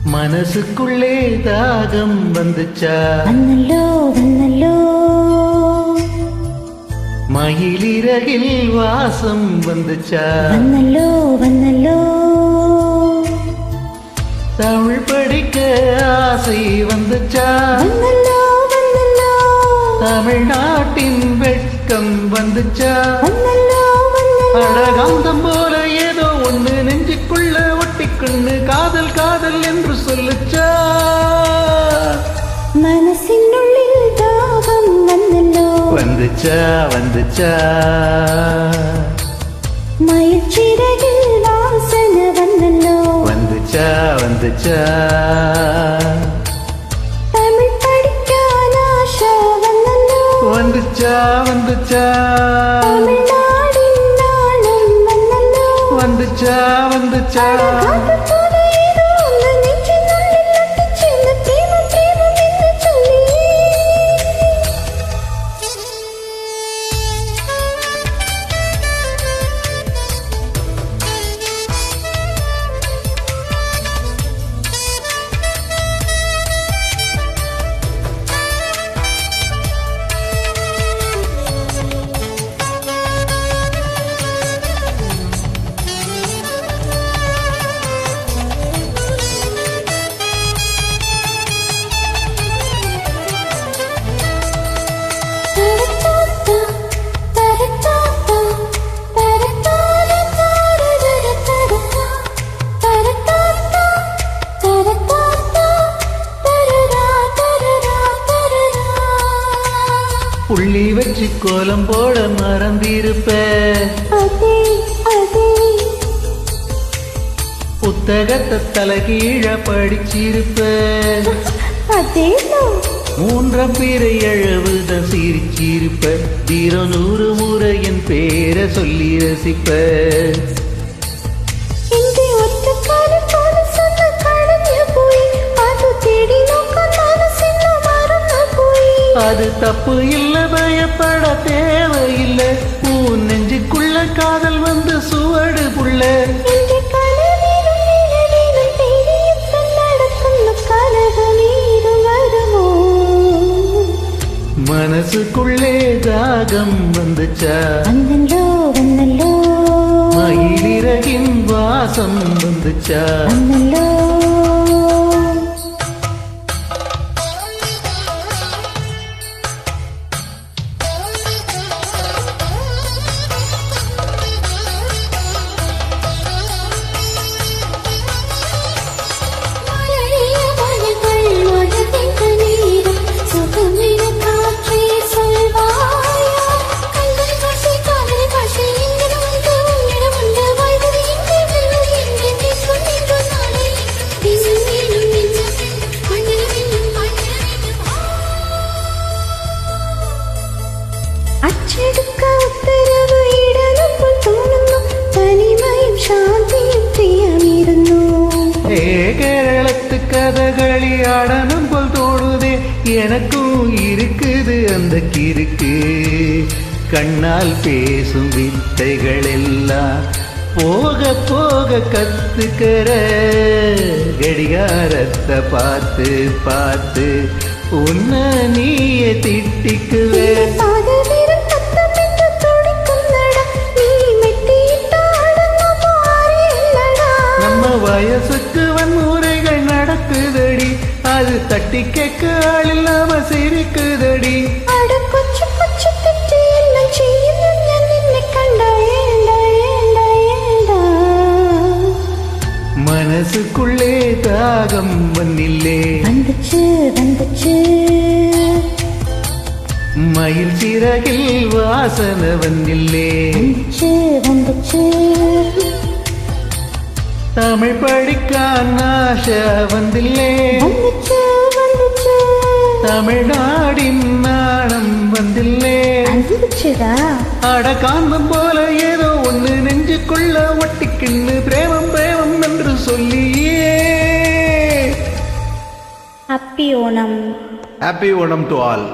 மனசுக்குள்ளே தாகம் வந்துச்சா வந்தல்லோ வந்தல்லோ மயிலிறகில் வாசம் வந்துச்சா வந்தல்லோ வந்தல்லோ தமிழ் படிக்க ஆசை வந்துச்சா வந்தல்லோ வந்தல்லோ தமிழ்நாட்டின் வெட்கம் வந்துச்சா வந்தல்லோ அழகாந்தம் போல ஏதோ ஒண்ணு நெஞ்சுக்குள்ள ஒட்டிக்கொண்டு காதல் காதல் என்று சொல்லுச்சா மனசினுள்ளில் தாகம் வந்தல்லோ வந்துச்சா வந்துச்சா மயிற்சிறகில் வாசனை வந்தல்லோ வந்துச்சா வந்துச்சா தமிழ் படிக்க ஆசை வந்தல்லோ வந்துச்சா வந்துச்சா தமிழ்நாடின் நாளும் வந்தல்லோ வந்துச்சா வந்துச்சா புள்ளி வச்சு கோலம் போட மறந்திருப்ப புத்தகத்தை தலைகீழ படிச்சிருப்ப மூன்றாம் பேரை எழுவுத சிரிச்சிருப்ப 100 முறை என் பேரை சொல்லி ரசிப்ப அது தப்பு இல்ல பயப்பட தேவையில்லை உன் நெஞ்சுக்குள்ள காதல் வந்து சுவடு புள்ள மனசுக்குள்ளே தாகம் வந்துச்சா வந்தல்லோ வந்தல்லோ மயிலிறகின் வாசம் வந்துச்சா வந்தல்லோ அச்செடுக்க உத்தரவு இடனுக்குள் தோணுന്നു தனிமையும் சாந்தியும் பிரியமிருന്നു கேரளத்து கதகளி ஆடணும் போல் தோணுதே எனக்கும் இருக்குது அந்த கிறுக்கு கண்ணால் பேசும் வித்தைகள் எல்லாம் போக போக கத்துக்கிற கடிகாரத்தை பார்த்து பார்த்து உன்னை நீயே திட்டிக்குவே வயசுக்கு வன்முறைகள் நடக்குதடி அது தட்டி கேட்க ஆள் இல்லாம சிரிக்குதடி மனசுக்குள்ளே தாகம் வந்தில்லே வந்துச்சு வந்துச்சு மயில் சிறகில் வாசனை வந்தில்லே வந்துச்சு வந்துச்சு தமிழ் படிக்கான் ஆசை வந்தில்லே வந்துச்சு வந்துச்சு தமிழ்நாடின் நாணம் வந்தில்லே வந்துச்சுடா அட காந்தம் போல ஏதோ ஒண்ணு நெஞ்சுக்குள்ள ஒட்டிக்கின்னு பிரேமம் பிரேமம் என்று சொல்லியே happy Onam happy Onam to all.